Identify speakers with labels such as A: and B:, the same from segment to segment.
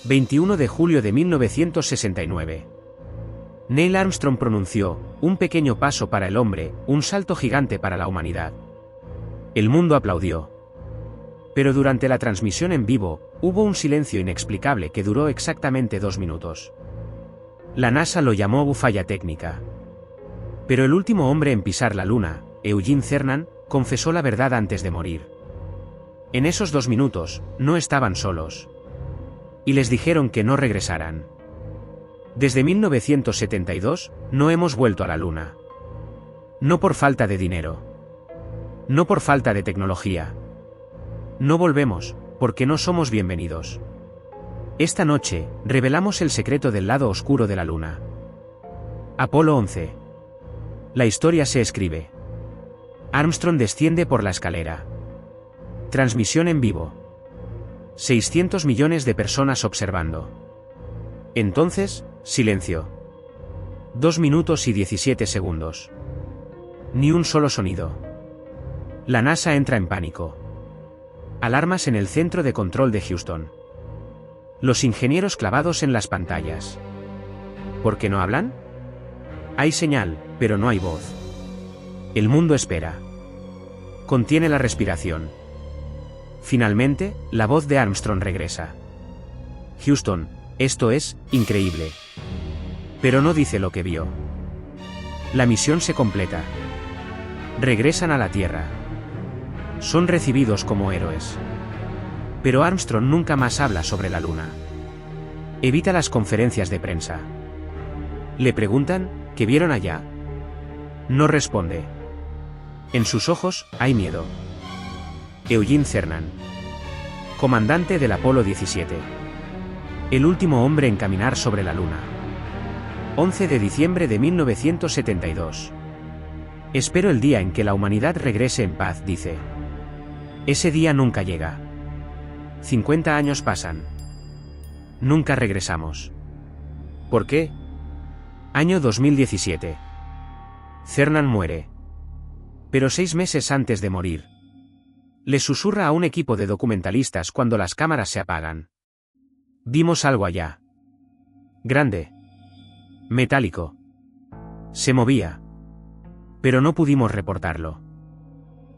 A: 21 de julio de 1969. Neil Armstrong pronunció: un pequeño paso para el hombre, un salto gigante para la humanidad. El mundo aplaudió. Pero durante la transmisión en vivo, hubo un silencio inexplicable que duró exactamente 2 minutos. La NASA lo llamó falla técnica. Pero el último hombre en pisar la Luna, Eugene Cernan, confesó la verdad antes de morir. En esos 2 minutos, no estaban solos. Y les dijeron que no regresaran. Desde 1972, no hemos vuelto a la Luna. No por falta de dinero. No por falta de tecnología. No volvemos, porque no somos bienvenidos. Esta noche, revelamos el secreto del lado oscuro de la Luna. Apolo 11. La historia se escribe. Armstrong desciende por la escalera. Transmisión en vivo. 600 millones de personas observando. Entonces, silencio. 2 minutos y 17 segundos. Ni un solo sonido. La NASA entra en pánico. Alarmas en el centro de control de Houston. Los ingenieros clavados en las pantallas. ¿Por qué no hablan? Hay señal, pero no hay voz. El mundo espera. Contiene la respiración. Finalmente, la voz de Armstrong regresa. Houston, esto es increíble. Pero no dice lo que vio. La misión se completa. Regresan a la Tierra. Son recibidos como héroes. Pero Armstrong nunca más habla sobre la Luna. Evita las conferencias de prensa. Le preguntan: ¿qué vieron allá? No responde. En sus ojos hay miedo. Eugene Cernan, comandante del Apolo 17. El último hombre en caminar sobre la Luna. 11 de diciembre de 1972. Espero el día en que la humanidad regrese en paz, dice. Ese día nunca llega. 50 años pasan. Nunca regresamos. ¿Por qué? Año 2017. Cernan muere. Pero 6 meses antes de morir, le susurra a un equipo de documentalistas cuando las cámaras se apagan. Vimos algo allá. Grande. Metálico. Se movía. Pero no pudimos reportarlo.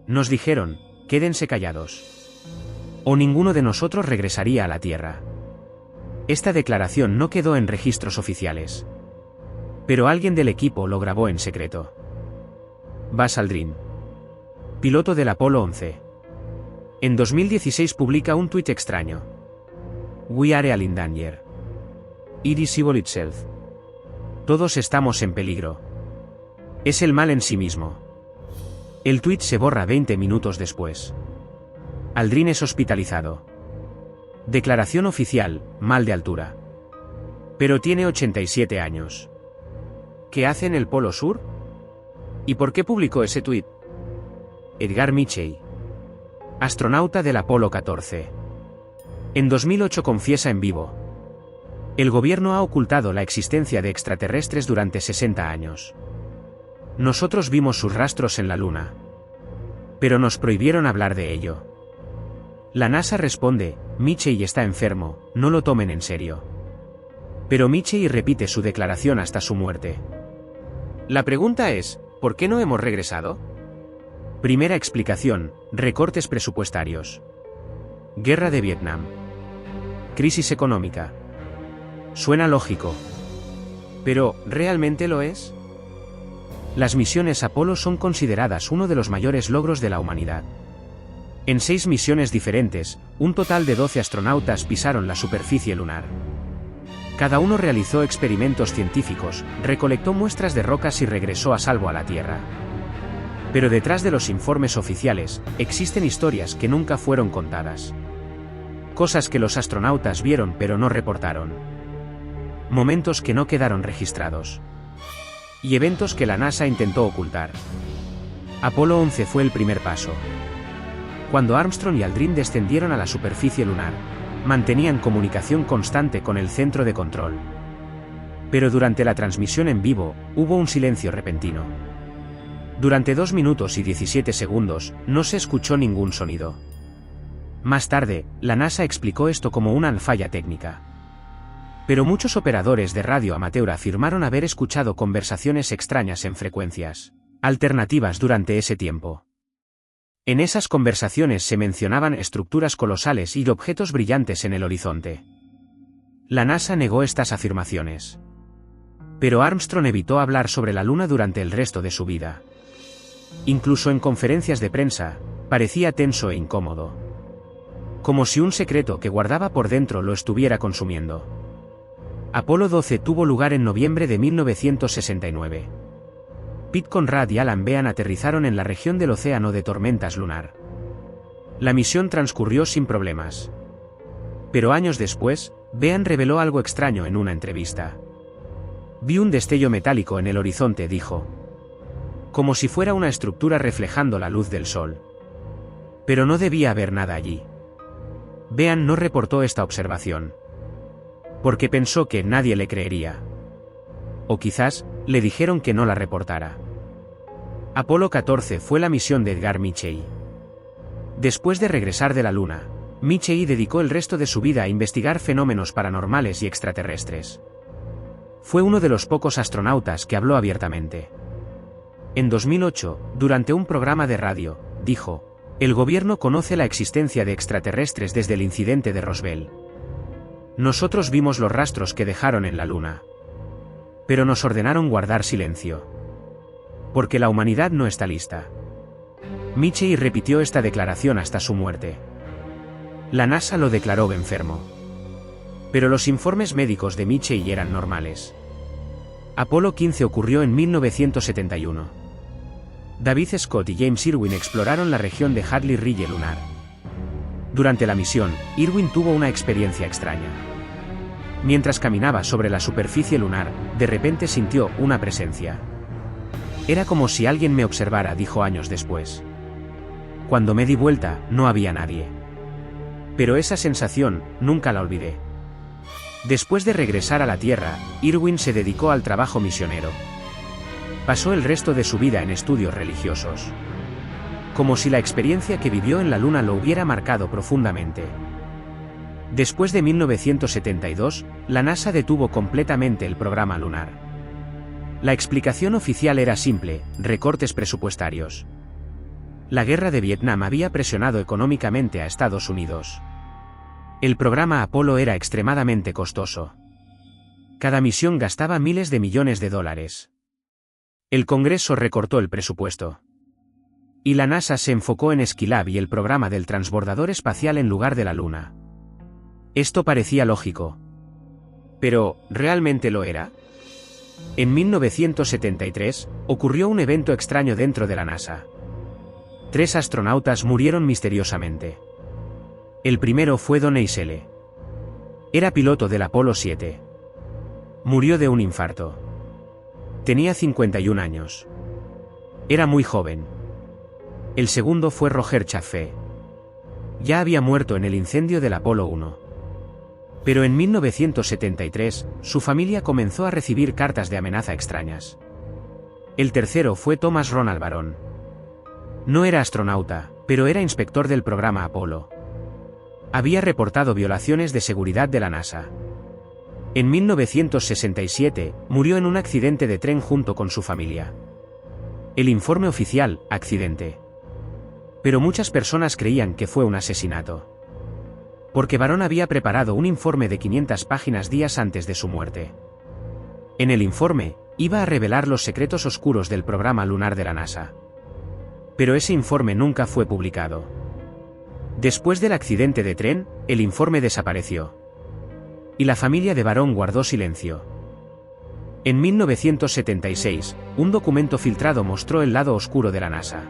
A: Nos dijeron: quédense callados. O ninguno de nosotros regresaría a la Tierra. Esta declaración no quedó en registros oficiales. Pero alguien del equipo lo grabó en secreto. Buzz Aldrin, piloto del Apolo 11. En 2016 publica un tuit extraño. We are all in danger. It is evil itself. Todos estamos en peligro. Es el mal en sí mismo. El tuit se borra 20 minutos después. Aldrin es hospitalizado. Declaración oficial: mal de altura. Pero tiene 87 años. ¿Qué hace en el Polo Sur? ¿Y por qué publicó ese tuit? Edgar Mitchell, astronauta del Apolo 14. En 2008 confiesa en vivo: el gobierno ha ocultado la existencia de extraterrestres durante 60 años. Nosotros vimos sus rastros en la Luna. Pero nos prohibieron hablar de ello. La NASA responde: Mitchell está enfermo, no lo tomen en serio. Pero Mitchell repite su declaración hasta su muerte. La pregunta es: ¿por qué no hemos regresado? Primera explicación: recortes presupuestarios. Guerra de Vietnam. Crisis económica. Suena lógico. Pero, ¿realmente lo es? Las misiones Apolo son consideradas uno de los mayores logros de la humanidad. En 6 misiones diferentes, un total de 12 astronautas pisaron la superficie lunar. Cada uno realizó experimentos científicos, recolectó muestras de rocas y regresó a salvo a la Tierra. Pero detrás de los informes oficiales, existen historias que nunca fueron contadas. Cosas que los astronautas vieron pero no reportaron. Momentos que no quedaron registrados. Y eventos que la NASA intentó ocultar. Apolo 11 fue el primer paso. Cuando Armstrong y Aldrin descendieron a la superficie lunar, mantenían comunicación constante con el centro de control. Pero durante la transmisión en vivo, hubo un silencio repentino. Durante 2 minutos y 17 segundos, no se escuchó ningún sonido. Más tarde, la NASA explicó esto como una falla técnica. Pero muchos operadores de radio amateur afirmaron haber escuchado conversaciones extrañas en frecuencias alternativas durante ese tiempo. En esas conversaciones se mencionaban estructuras colosales y objetos brillantes en el horizonte. La NASA negó estas afirmaciones. Pero Armstrong evitó hablar sobre la Luna durante el resto de su vida. Incluso en conferencias de prensa, parecía tenso e incómodo. Como si un secreto que guardaba por dentro lo estuviera consumiendo. Apolo 12 tuvo lugar en noviembre de 1969. Pete Conrad y Alan Bean aterrizaron en la región del océano de tormentas lunar. La misión transcurrió sin problemas. Pero años después, Bean reveló algo extraño en una entrevista. Vi un destello metálico en el horizonte, dijo. Como si fuera una estructura reflejando la luz del sol. Pero no debía haber nada allí. Bean no reportó esta observación. Porque pensó que nadie le creería. O quizás, le dijeron que no la reportara. Apolo 14 fue la misión de Edgar Mitchell. Después de regresar de la Luna, Mitchell dedicó el resto de su vida a investigar fenómenos paranormales y extraterrestres. Fue uno de los pocos astronautas que habló abiertamente. En 2008, durante un programa de radio, dijo: "El gobierno conoce la existencia de extraterrestres desde el incidente de Roswell. Nosotros vimos los rastros que dejaron en la Luna. Pero nos ordenaron guardar silencio. Porque la humanidad no está lista". Mitchell repitió esta declaración hasta su muerte. La NASA lo declaró enfermo. Pero los informes médicos de Mitchell eran normales. Apolo 15 ocurrió en 1971. David Scott y James Irwin exploraron la región de Hadley Ridge lunar. Durante la misión, Irwin tuvo una experiencia extraña. Mientras caminaba sobre la superficie lunar, de repente sintió una presencia. Era como si alguien me observara, dijo años después. Cuando me di vuelta, no había nadie. Pero esa sensación, nunca la olvidé. Después de regresar a la Tierra, Irwin se dedicó al trabajo misionero. Pasó el resto de su vida en estudios religiosos. Como si la experiencia que vivió en la Luna lo hubiera marcado profundamente. Después de 1972, la NASA detuvo completamente el programa lunar. La explicación oficial era simple: recortes presupuestarios. La guerra de Vietnam había presionado económicamente a Estados Unidos. El programa Apolo era extremadamente costoso. Cada misión gastaba miles de millones de dólares. El Congreso recortó el presupuesto. Y la NASA se enfocó en Skylab y el programa del transbordador espacial en lugar de la Luna. Esto parecía lógico. Pero, ¿realmente lo era? En 1973, ocurrió un evento extraño dentro de la NASA. 3 astronautas murieron misteriosamente. El primero fue Don Eisele. Era piloto del Apolo 7. Murió de un infarto. Tenía 51 años. Era muy joven. El segundo fue Roger Chaffee. Ya había muerto en el incendio del Apolo 1. Pero en 1973, su familia comenzó a recibir cartas de amenaza extrañas. El tercero fue Thomas Ronald Barron. No era astronauta, pero era inspector del programa Apolo. Había reportado violaciones de seguridad de la NASA. En 1967, murió en un accidente de tren junto con su familia. El informe oficial, accidente. Pero muchas personas creían que fue un asesinato. Porque Barron había preparado un informe de 500 páginas días antes de su muerte. En el informe, iba a revelar los secretos oscuros del programa lunar de la NASA. Pero ese informe nunca fue publicado. Después del accidente de tren, el informe desapareció. Y la familia de Barron guardó silencio. En 1976, un documento filtrado mostró el lado oscuro de la NASA.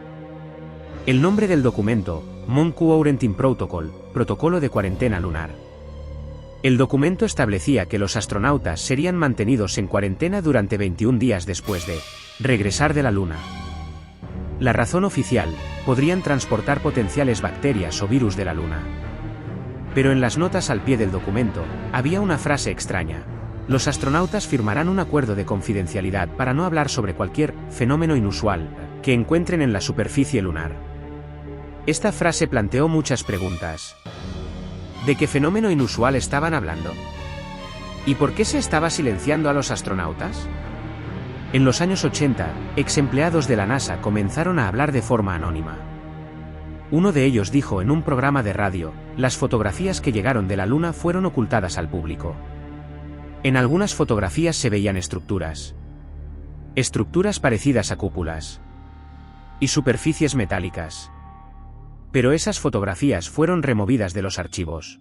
A: El nombre del documento, Moon Quarantine Protocol, Protocolo de Cuarentena Lunar. El documento establecía que los astronautas serían mantenidos en cuarentena durante 21 días después de regresar de la Luna. La razón oficial: podrían transportar potenciales bacterias o virus de la Luna. Pero en las notas al pie del documento, había una frase extraña: los astronautas firmarán un acuerdo de confidencialidad para no hablar sobre cualquier fenómeno inusual que encuentren en la superficie lunar. Esta frase planteó muchas preguntas. ¿De qué fenómeno inusual estaban hablando? ¿Y por qué se estaba silenciando a los astronautas? En los años 80, ex empleados de la NASA comenzaron a hablar de forma anónima. Uno de ellos dijo en un programa de radio: las fotografías que llegaron de la Luna fueron ocultadas al público. En algunas fotografías se veían estructuras parecidas a cúpulas y superficies metálicas. Pero esas fotografías fueron removidas de los archivos.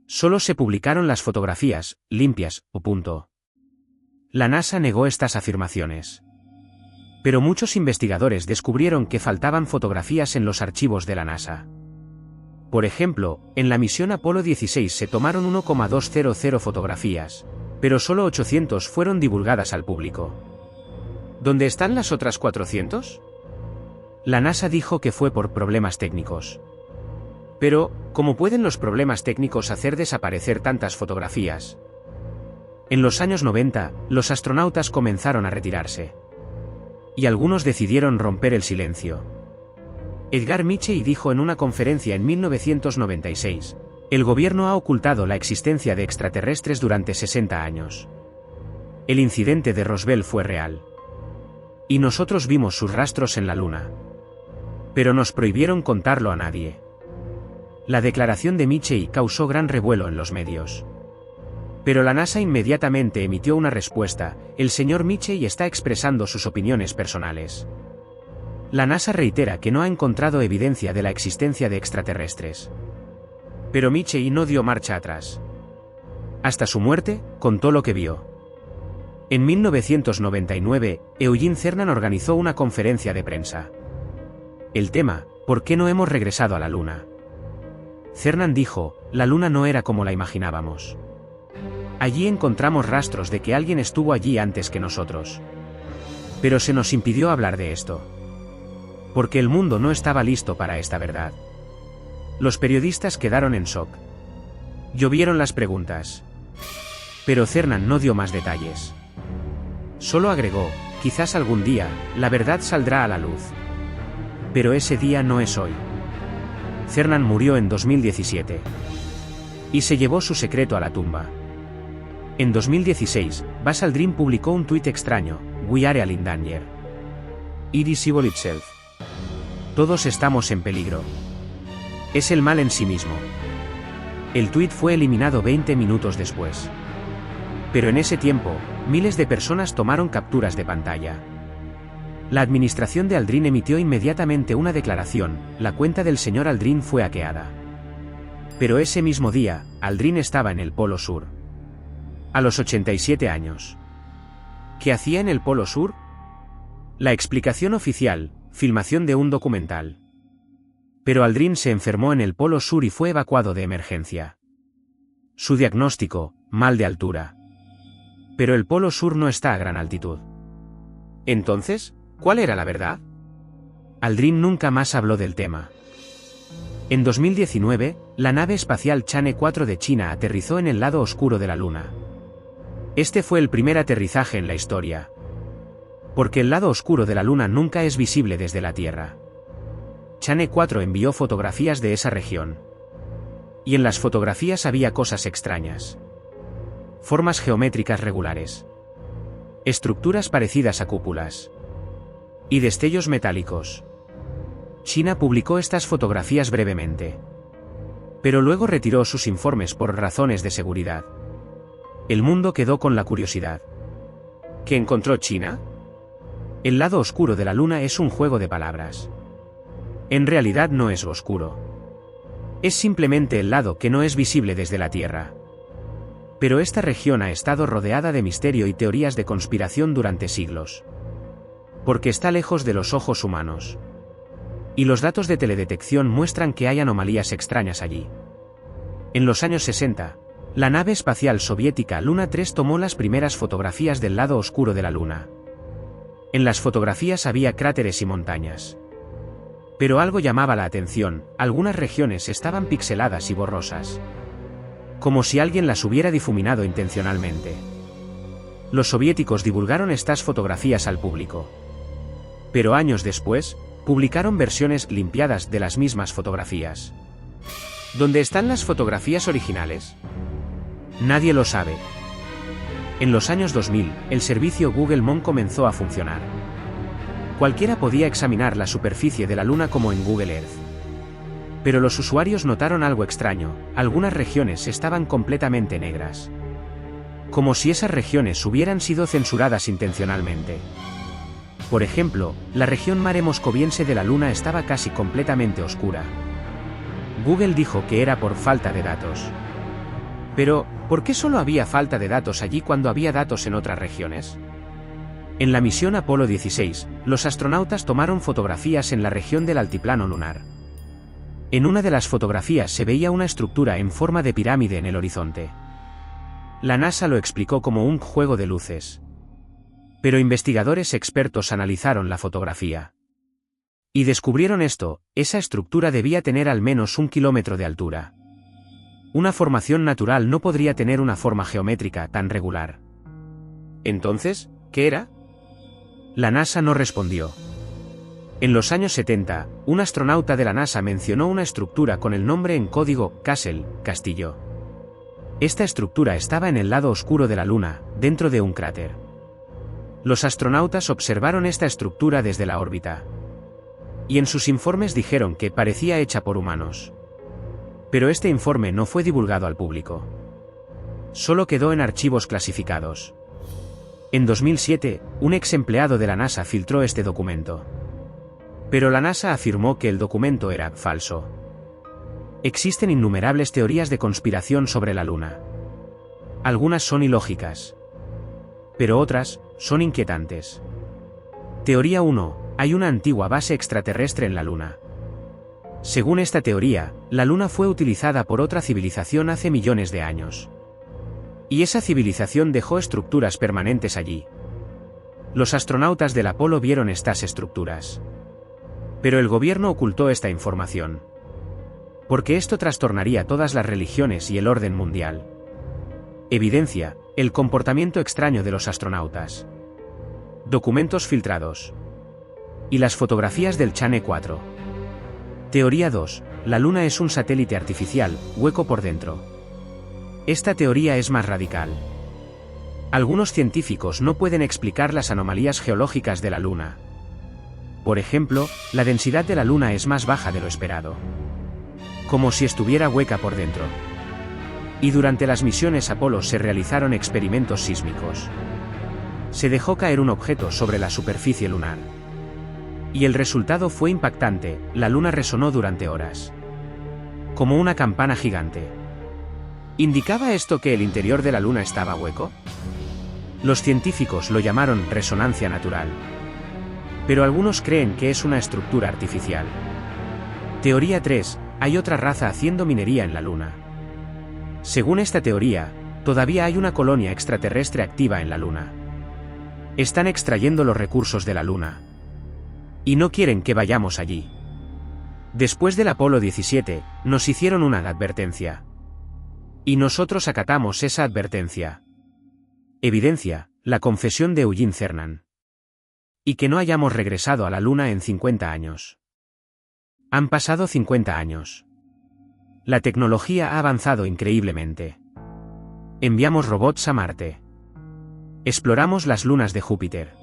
A: Solo se publicaron las fotografías, limpias, o punto. La NASA negó estas afirmaciones. Pero muchos investigadores descubrieron que faltaban fotografías en los archivos de la NASA. Por ejemplo, en la misión Apolo 16 se tomaron 1,200 fotografías, pero solo 800 fueron divulgadas al público. ¿Dónde están las otras 400? La NASA dijo que fue por problemas técnicos. Pero, ¿cómo pueden los problemas técnicos hacer desaparecer tantas fotografías? En los años 90, los astronautas comenzaron a retirarse. Y algunos decidieron romper el silencio. Edgar Mitchell dijo en una conferencia en 1996: el gobierno ha ocultado la existencia de extraterrestres durante 60 años. El incidente de Roswell fue real. Y nosotros vimos sus rastros en la Luna. Pero nos prohibieron contarlo a nadie. La declaración de Mitchell causó gran revuelo en los medios. Pero la NASA inmediatamente emitió una respuesta: el señor Mitchell está expresando sus opiniones personales. La NASA reitera que no ha encontrado evidencia de la existencia de extraterrestres. Pero Mitchell no dio marcha atrás. Hasta su muerte, contó lo que vio. En 1999, Eugene Cernan organizó una conferencia de prensa. El tema: ¿por qué no hemos regresado a la Luna? Cernan dijo: la Luna no era como la imaginábamos. Allí encontramos rastros de que alguien estuvo allí antes que nosotros. Pero se nos impidió hablar de esto. Porque el mundo no estaba listo para esta verdad. Los periodistas quedaron en shock. Llovieron las preguntas. Pero Cernan no dio más detalles. Solo agregó: quizás algún día, la verdad saldrá a la luz. Pero ese día no es hoy. Cernan murió en 2017. Y se llevó su secreto a la tumba. En 2016, Buzz Aldrin publicó un tuit extraño: We are all in danger. It is evil itself. Todos estamos en peligro. Es el mal en sí mismo. El tuit fue eliminado 20 minutos después. Pero en ese tiempo, miles de personas tomaron capturas de pantalla. La administración de Aldrin emitió inmediatamente una declaración: la cuenta del señor Aldrin fue hackeada. Pero ese mismo día, Aldrin estaba en el Polo Sur. A los 87 años. ¿Qué hacía en el Polo Sur? La explicación oficial: filmación de un documental. Pero Aldrin se enfermó en el Polo Sur y fue evacuado de emergencia. Su diagnóstico: mal de altura. Pero el Polo Sur no está a gran altitud. Entonces, ¿cuál era la verdad? Aldrin nunca más habló del tema. En 2019, la nave espacial Chang'e 4 de China aterrizó en el lado oscuro de la Luna. Este fue el primer aterrizaje en la historia. Porque el lado oscuro de la Luna nunca es visible desde la Tierra. Chang'e 4 envió fotografías de esa región. Y en las fotografías había cosas extrañas. Formas geométricas regulares. Estructuras parecidas a cúpulas. Y destellos metálicos. China publicó estas fotografías brevemente. Pero luego retiró sus informes por razones de seguridad. El mundo quedó con la curiosidad. ¿Qué encontró China? El lado oscuro de la Luna es un juego de palabras. En realidad no es oscuro. Es simplemente el lado que no es visible desde la Tierra. Pero esta región ha estado rodeada de misterio y teorías de conspiración durante siglos. Porque está lejos de los ojos humanos. Y los datos de teledetección muestran que hay anomalías extrañas allí. En los años 60, la nave espacial soviética Luna 3 tomó las primeras fotografías del lado oscuro de la Luna. En las fotografías había cráteres y montañas. Pero algo llamaba la atención: algunas regiones estaban pixeladas y borrosas. Como si alguien las hubiera difuminado intencionalmente. Los soviéticos divulgaron estas fotografías al público. Pero años después, publicaron versiones limpiadas de las mismas fotografías. ¿Dónde están las fotografías originales? Nadie lo sabe. En los años 2000, el servicio Google Moon comenzó a funcionar. Cualquiera podía examinar la superficie de la Luna como en Google Earth. Pero los usuarios notaron algo extraño: algunas regiones estaban completamente negras. Como si esas regiones hubieran sido censuradas intencionalmente. Por ejemplo, la región mare moscoviense de la Luna estaba casi completamente oscura. Google dijo que era por falta de datos. Pero, ¿por qué solo había falta de datos allí cuando había datos en otras regiones? En la misión Apolo 16, los astronautas tomaron fotografías en la región del altiplano lunar. En una de las fotografías se veía una estructura en forma de pirámide en el horizonte. La NASA lo explicó como un juego de luces. Pero investigadores expertos analizaron la fotografía. Y descubrieron esto: esa estructura debía tener al menos 1 kilómetro de altura. Una formación natural no podría tener una forma geométrica tan regular. Entonces, ¿qué era? La NASA no respondió. En los años 70, un astronauta de la NASA mencionó una estructura con el nombre en código Castle, castillo. Esta estructura estaba en el lado oscuro de la Luna, dentro de un cráter. Los astronautas observaron esta estructura desde la órbita. Y en sus informes dijeron que parecía hecha por humanos. Pero este informe no fue divulgado al público. Solo quedó en archivos clasificados. En 2007, un ex empleado de la NASA filtró este documento. Pero la NASA afirmó que el documento era falso. Existen innumerables teorías de conspiración sobre la Luna. Algunas son ilógicas. Pero otras son inquietantes. Teoría 1. Hay una antigua base extraterrestre en la Luna. Según esta teoría, la Luna fue utilizada por otra civilización hace millones de años. Y esa civilización dejó estructuras permanentes allí. Los astronautas del Apolo vieron estas estructuras. Pero el gobierno ocultó esta información. Porque esto trastornaría todas las religiones y el orden mundial. Evidencia: el comportamiento extraño de los astronautas. Documentos filtrados. Y las fotografías del Channe 4. Teoría 2. La Luna es un satélite artificial, hueco por dentro. Esta teoría es más radical. Algunos científicos no pueden explicar las anomalías geológicas de la Luna. Por ejemplo, la densidad de la Luna es más baja de lo esperado. Como si estuviera hueca por dentro. Y durante las misiones Apolo se realizaron experimentos sísmicos. Se dejó caer un objeto sobre la superficie lunar. Y el resultado fue impactante: la Luna resonó durante horas. Como una campana gigante. ¿Indicaba esto que el interior de la Luna estaba hueco? Los científicos lo llamaron resonancia natural. Pero algunos creen que es una estructura artificial. Teoría 3. Hay otra raza haciendo minería en la Luna. Según esta teoría, todavía hay una colonia extraterrestre activa en la Luna. Están extrayendo los recursos de la Luna. Y no quieren que vayamos allí. Después del Apolo 17, nos hicieron una advertencia. Y nosotros acatamos esa advertencia. Evidencia: la confesión de Eugene Cernan. Y que no hayamos regresado a la Luna en 50 años. Han pasado 50 años. La tecnología ha avanzado increíblemente. Enviamos robots a Marte. Exploramos las lunas de Júpiter.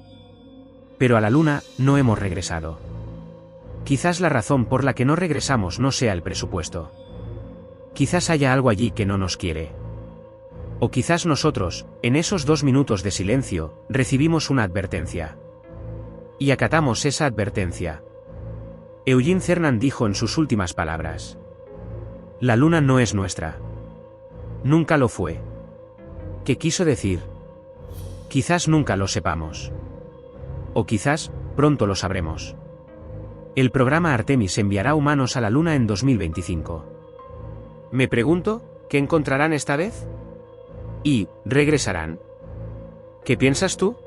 A: Pero a la Luna no hemos regresado. Quizás la razón por la que no regresamos no sea el presupuesto. Quizás haya algo allí que no nos quiere. O quizás nosotros, en esos 2 minutos de silencio, recibimos una advertencia. Y acatamos esa advertencia. Eugene Cernan dijo en sus últimas palabras: la Luna no es nuestra. Nunca lo fue. ¿Qué quiso decir? Quizás nunca lo sepamos. O quizás, pronto lo sabremos. El programa Artemis enviará humanos a la Luna en 2025. Me pregunto, ¿qué encontrarán esta vez? ¿Y regresarán? ¿Qué piensas tú?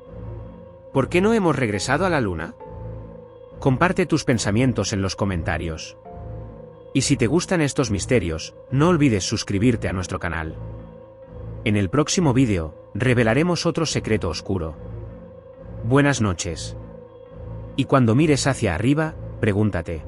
A: ¿Por qué no hemos regresado a la Luna? Comparte tus pensamientos en los comentarios. Y si te gustan estos misterios, no olvides suscribirte a nuestro canal. En el próximo vídeo, revelaremos otro secreto oscuro. Buenas noches. Y cuando mires hacia arriba, pregúntate: